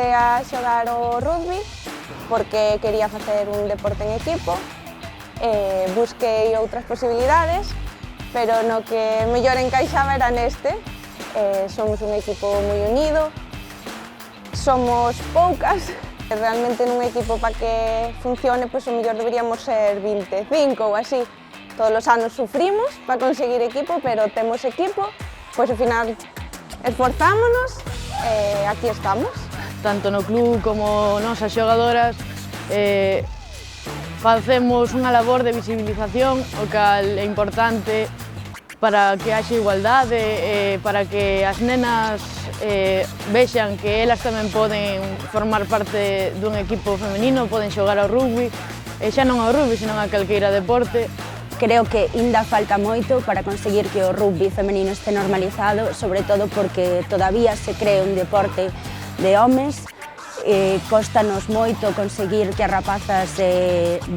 empecé a xogar o rugby porque quería facer un deporte en equipo. Busquei outras posibilidades, pero no que mellor encaixaba era neste. Somos un equipo moi unido, somos poucas. Realmente nun equipo para que funcione, pois o mellor deberíamos ser 25 ou así. Todos os anos sufrimos para conseguir equipo, pero temos equipo, pois ao final esforzámonos e aquí estamos. Tanto no club como nós as xogadoras facemos unha labor de visibilización, o cal é importante para que haxa igualdade, para que as nenas vexan que elas tamén poden formar parte dun equipo femenino, poden xogar ao rugby, e xa non ao rugby, senón a calqueira deporte. Creo que ainda falta moito para conseguir que o rugby femenino este normalizado, sobre todo porque todavía se cree un deporte de homes. Cóstanos moito conseguir que as rapazas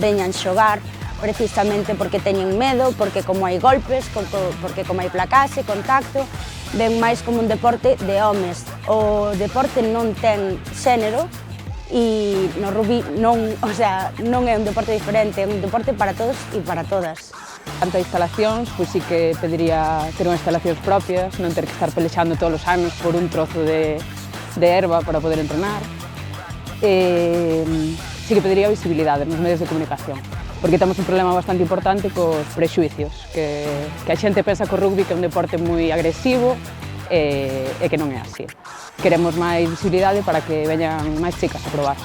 veñan xogar, precisamente porque teñen medo, porque como hai golpes, porque como hai placaxe, contacto, ven máis como un deporte de homes. O deporte non ten xénero e no rugby non é un deporte diferente, é un deporte para todos e para todas. Canto a instalacións, pois sí que pediría ter unhas instalacións propias, non ter que estar pelexando todos os anos por un trozo de herba para poder entrenar. Sí que pediría visibilidade nos medios de comunicación, porque temos un problema bastante importante cos prexuicios, que a xente pensa que o rugby que é un deporte moi agresivo e que non é así. Queremos máis visibilidade para que veñan máis chicas a probar.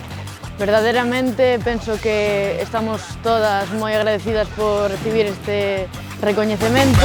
Verdadeiramente penso que estamos todas moi agradecidas por recibir este recoñecemento.